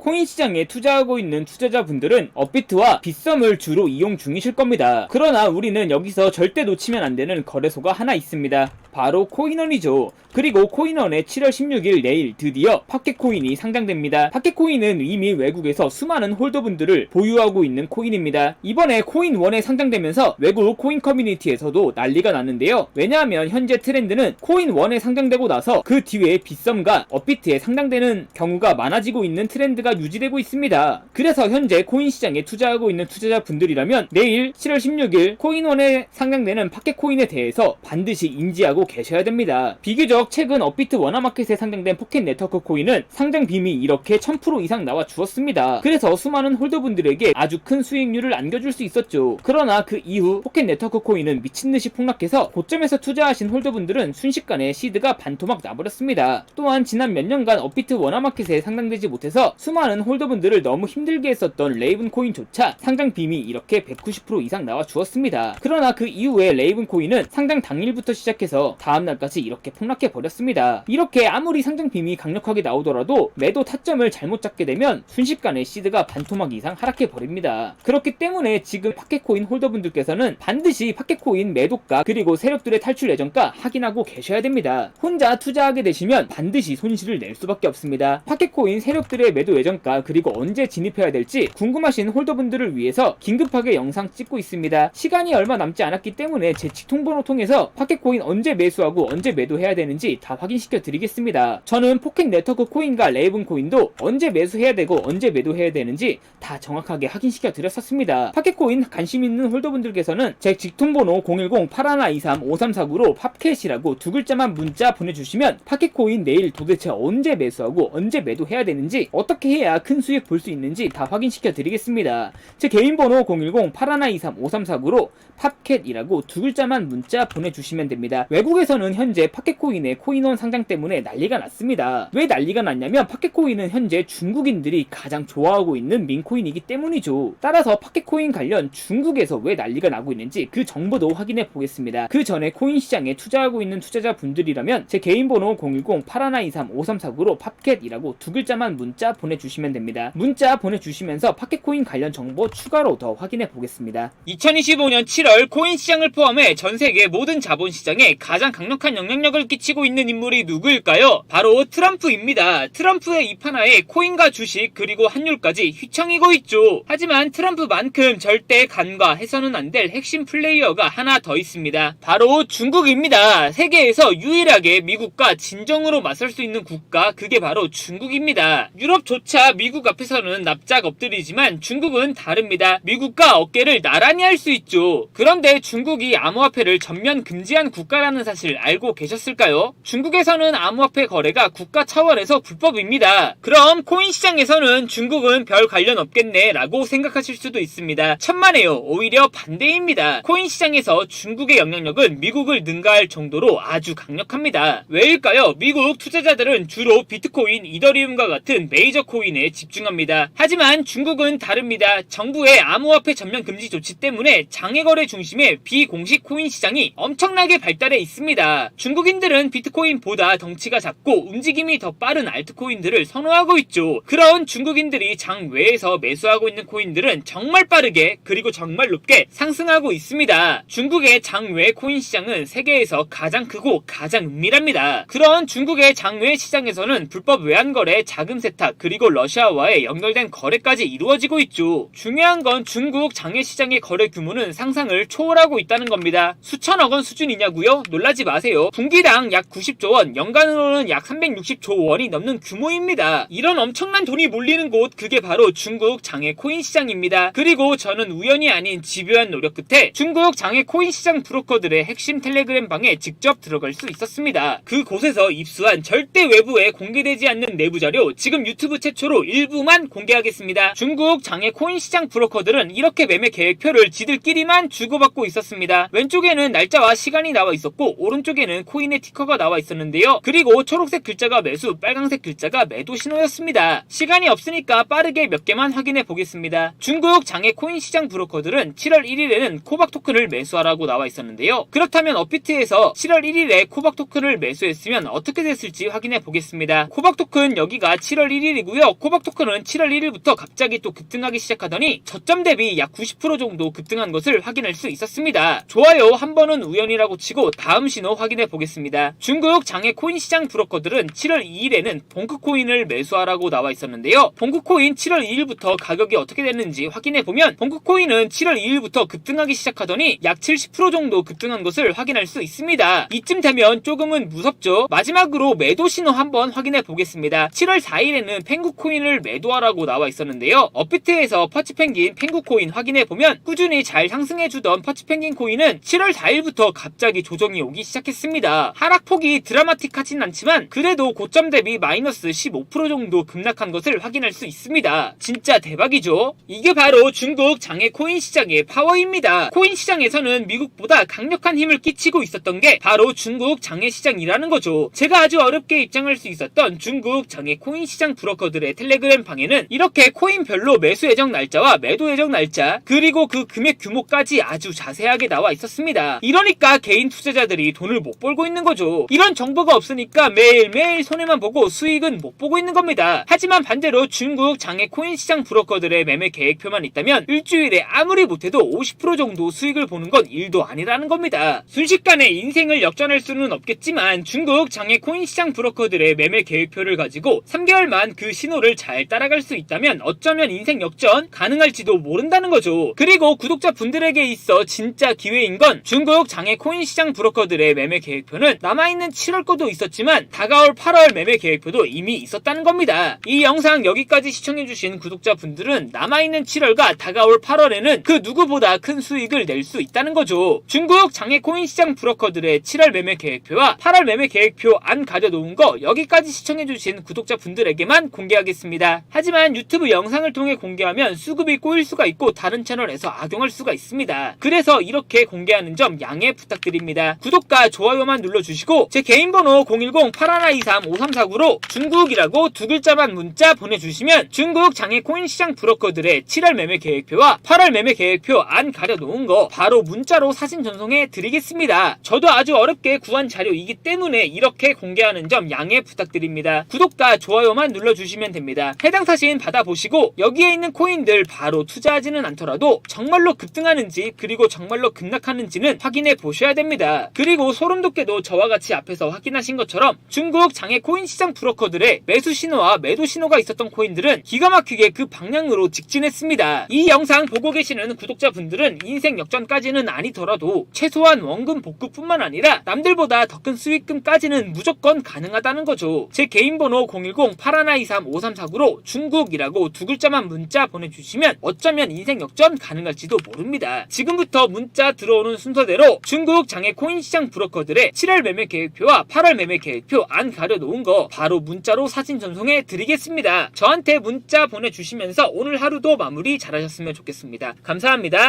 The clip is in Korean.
코인 시장에 투자하고 있는 투자자분들은 업비트와 빗썸을 주로 이용 중이실 겁니다. 그러나 우리는 여기서 절대 놓치면 안 되는 거래소가 하나 있습니다. 바로 코인원이죠. 그리고 코인원의 7월 16일 내일 드디어 파켓코인이 상장됩니다. 파켓코인은 이미 외국에서 수많은 홀더분들을 보유하고 있는 코인입니다. 이번에 코인원에 상장되면서 외국 코인 커뮤니티에서도 난리가 났는데요. 왜냐하면 현재 트렌드는 코인원에 상장되고 나서 그 뒤에 빗썸과 업비트에 상장되는 경우가 많아지고 있는 트렌드가 유지되고 있습니다. 그래서 현재 코인 시장에 투자하고 있는 투자자분들이라면 내일 7월 16일 코인원에 상장되는 파켓코인에 대해서 반드시 인지하고 계셔야 됩니다. 비교적 최근 업비트 워너마켓에 상장된 포켓 네트워크 코인은 상장 빔이 이렇게 1000% 이상 나와 주었습니다. 그래서 수많은 홀더분들에게 아주 큰 수익률을 안겨줄 수 있었죠. 그러나 그 이후 포켓 네트워크 코인은 미친듯이 폭락해서 고점에서 투자하신 홀더분들은 순식간에 시드가 반토막 나버렸습니다. 또한 지난 몇 년간 업비트 워너마켓에 상장되지 못해서 수많은 홀더분들을 너무 힘들게 했었던 레이븐 코인조차 상장 빔이 이렇게 190% 이상 나와 주었습니다. 그러나 그 이후에 레이븐 코인은 상장 당일부터 시작해서 다음날까지 이렇게 폭락해 버렸습니다. 이렇게 아무리 상장 빔이 강력하게 나오더라도 매도 타점을 잘못 잡게 되면 순식간에 시드가 반토막 이상 하락해 버립니다. 그렇기 때문에 지금 파켓코인 홀더분들께서는 반드시 파켓코인 매도가 그리고 세력들의 탈출 예정가 확인하고 계셔야 됩니다. 혼자 투자하게 되시면 반드시 손실을 낼 수밖에 없습니다. 파켓코인 세력들의 매도 예정가 그리고 언제 진입해야 될지 궁금하신 홀더분들을 위해서 긴급하게 영상 찍고 있습니다. 시간이 얼마 남지 않았기 때문에 제 직통번호 통해서 파켓코인 언제 매수하고 언제 매도해야 되는지 다 확인시켜 드리겠습니다. 저는 포켓 네트워크 코인과 레이븐 코인도 언제 매수해야 되고 언제 매도해야 되는지 다 정확하게 확인시켜 드렸었습니다. 파켓코인 관심 있는 홀더분들께서는 제 직통번호 010-8123-5349로 팝캣이라고 두 글자만 문자 보내주시면 파켓코인 내일 도대체 언제 매수하고 언제 매도해야 되는지 어떻게 해야 큰 수익 볼 수 있는지 다 확인시켜 드리겠습니다. 제 개인 번호 010-8123-5349로 팝캣이라고 두 글자만 문자 보내주시면 됩니다. 외국에서는 현재 파켓코인의 코인원 상장 때문에 난리가 났습니다. 왜 난리가 났냐면 파켓코인은 현재 중국인들이 가장 좋아하고 있는 민코인이기 때문이죠. 따라서 파켓코인 관련 중국에서 왜 난리가 나고 있는지 그 정보도 확인해 보겠습니다. 그 전에 코인 시장에 투자하고 있는 투자자분들이라면 제 개인 번호 010-8123-5349로 팝캣이라고 두 글자만 문자 보내주시면 됩니다. 문자 보내주시면서 파켓코인 관련 정보 추가로 더 확인해 보겠습니다. 2025년 7월 코인 시장을 포함해 전 세계 모든 자본시장에 가장 강력한 영향력을 끼치고 있는 인물이 누구일까요? 바로 트럼프입니다. 트럼프의 입 하나에 코인과 주식 그리고 환율까지 휘청이고 있죠. 하지만 트럼프만큼 절대 간과해서는 안 될 핵심 플레이어가 하나 더 있습니다. 바로 중국입니다. 세계에서 유일하게 미국과 진정으로 맞설 수 있는 국가, 그게 바로 중국입니다. 유럽조차 미국 앞에서는 납작 엎드리지만 중국은 다릅니다. 미국과 어깨를 나란히 할 수 있죠. 그런데 중국이 암호화폐를 전면 금지한 국가라는 사실 알고 계셨을까요? 중국에서는 암호화폐 거래가 국가 차원에서 불법입니다. 그럼 코인 시장에서는 중국은 별 관련 없겠네 라고 생각하실 수도 있습니다. 천만에요. 오히려 반대입니다. 코인 시장에서 중국의 영향력은 미국을 능가할 정도로 아주 강력합니다. 왜일까요? 미국 투자자들은 주로 비트코인, 이더리움과 같은 메이저 코인에 집중합니다. 하지만 중국은 다릅니다. 정부의 암호화폐 전면 금지 조치 때문에 장외거래 중심의 비공식 코인 시장이 엄청나게 발달해 있습니다. 중국인들은 비트코인보다 덩치가 작고 움직임이 더 빠른 알트코인들을 선호하고 있죠. 그런 중국인들이 장외에서 매수하고 있는 코인들은 정말 빠르게 그리고 정말 높게 상승하고 있습니다. 중국의 장외 코인 시장은 세계에서 가장 크고 가장 은밀합니다. 그런 중국의 장외 시장에서는 불법 외환거래, 자금 세탁 그리고 러시아와의 연결된 거래까지 이루어지고 있죠. 중요한 건 중국 장외 시장의 거래 규모는 상상을 초월하고 있다는 겁니다. 수천억 원 수준이냐고요? 놀라지 마세요. 분기당 약 90조 원, 연간으로는 약 360조 원이 넘는 규모입니다. 이런 엄청난 돈이 몰리는 곳, 그게 바로 중국 장외 코인 시장입니다. 그리고 저는 우연이 아닌 집요한 노력 끝에 중국 장외 코인 시장 브로커들의 핵심 텔레그램 방에 직접 들어갈 수 있었습니다. 그곳에서 입수한 절대 외부에 공개되지 않는 내부 자료, 지금 유튜브 최초로 일부만 공개하겠습니다. 중국 장외 코인 시장 브로커들은 이렇게 매매 계획표를 지들끼리만 주고받고 있었습니다. 왼쪽에는 날짜와 시간이 나와 있었고 오른쪽에는 코인의 티커가 나와 있었는데요. 그리고 초록색 글자가 매수, 빨강색 글자가 매도 신호였습니다. 시간이 없으니까 빠르게 몇 개만 확인해 보겠습니다. 중국 장외 코인 시장 브로커들은 7월 1일에는 코박 토큰을 매수하라고 나와 있었는데요. 그렇다면 업비트에서 7월 1일에 코박 토큰을 매수했으면 어떻게 됐을지 확인해 보겠습니다. 코박 토큰 여기가 7월 1일이고요. 그래서 코박 토큰은 7월 1일부터 갑자기 또 급등하기 시작하더니 저점 대비 약 90% 정도 급등한 것을 확인할 수 있었습니다. 좋아요 한 번은 우연이라고 치고 다음 신호 확인해 보겠습니다. 중국 장외 코인 시장 브로커들은 7월 2일에는 봉크코인을 매수하라고 나와 있었는데요. 봉크코인 7월 2일부터 가격이 어떻게 됐는지 확인해 보면 봉크코인은 7월 2일부터 급등하기 시작하더니 약 70% 정도 급등한 것을 확인할 수 있습니다. 이쯤 되면 조금은 무섭죠. 마지막으로 매도 신호 한번 확인해 보겠습니다. 7월 4일에는 펭구코인을 매도하라고 나와 있었는데요. 업비트에서 퍼치펭귄 펭구코인 확인해 보면 꾸준히 잘 상승해주던 퍼치펭귄 코인은 7월 4일부터 갑자기 조정이 오기 시작했습니다. 하락폭이 드라마틱하진 않지만 그래도 고점 대비 마이너스 15% 정도 급락한 것을 확인할 수 있습니다. 진짜 대박이죠. 이게 바로 중국 장외 코인 시장의 파워입니다. 코인 시장에서는 미국보다 강력한 힘을 끼치고 있었던 게 바로 중국 장외 시장이라는 거죠. 제가 아주 어렵게 입장할 수 있었던 중국 장외 코인 시장 브로커들의 텔레그램 방에는 이렇게 코인별로 매수 예정 날짜와 매도 예정 날짜 그리고 그 금액 규모까지 아주 자세하게 나와 있었습니다. 이러니까 개인 투자자들이 돈을 못 벌고 있는 거죠. 이런 정보가 없으니까 매일매일 손해만 보고 수익은 못 보고 있는 겁니다. 하지만 반대로 중국 장외 코인 시장 브로커들의 매매 계획표만 있다면 일주일에 아무리 못해도 50% 정도 수익을 보는 건 일도 아니라는 겁니다. 순식간에 인생을 역전할 수는 없겠지만 중국 장외 코인 시장 브로커들의 매매 계획표를 가지고 3개월만 그 신호를 잘 따라갈 수 있다면 어쩌면 인생 역전 가능할지도 모른다는 거죠. 그리고 구독자분들에게 있어 진짜 기회인 건 중국 장외 코인 시장 브로커들의 매매 계획표는 남아있는 7월 거도 있었지만 다가올 8월 매매 계획표도 이미 있었다는 겁니다. 이 영상 여기까지 시청해주신 구독자분들은 남아있는 7월과 다가올 8월에는 그 누구보다 큰 수익을 낼 수 있다는 거죠. 중국 장외 코인 시장 브로커들의 7월 매매 계획표와 8월 매매 계획표 안 가져놓은 거 여기까지 시청해주신 구독자분들에게만 공개하겠습니다. 하지만 유튜브 영상을 통해 공개하면 수급이 꼬일 수가 있고 다른 채널에서 악용할 수가 있습니다. 그래서 이렇게 공개하는 점 양해 부탁드립니다. 구독과 좋아요만 눌러주시고 제 개인 번호 010-8123-5349로 중국이라고 두 글자만 문자 보내주시면 중국 장외 코인 시장 브로커들의 7월 매매 계획표와 8월 매매 계획표 안 가려놓은 거 바로 문자로 사진 전송해 드리겠습니다. 저도 아주 어렵게 구한 자료이기 때문에 이렇게 공개하는 점 양해 부탁드립니다. 구독과 좋아요만 눌러주시면 됩니다. 해당 사진 받아보시고 여기에 있는 코인들 바로 투자하지는 않더라도 정말로 급등하는지 그리고 정말로 급락하는지는 확인해 보셔야 됩니다. 그리고 소름 돋게도 저와 같이 앞에서 확인하신 것처럼 중국 장외 코인 시장 브로커들의 매수 신호와 매도 신호가 있었던 코인들은 기가 막히게 그 방향으로 직진했습니다. 이 영상 보고 계시는 구독자분들은 인생 역전까지는 아니더라도 최소한 원금 복구뿐만 아니라 남들보다 더 큰 수익금까지는 무조건 가능하다는 거죠. 제 개인 번호 010-8123-5349로 중국이라고 두 글자만 문자 보내주시면 어쩌면 인생 역전 가능할지도 모릅니다. 지금부터 문자 들어오는 순서대로 중국 장외 코인 시장 브로커들의 7월 매매 계획표와 8월 매매 계획표 안 가려놓은 거 바로 문자로 사진 전송해 드리겠습니다. 저한테 문자 보내주시면서 오늘 하루도 마무리 잘하셨으면 좋겠습니다. 감사합니다.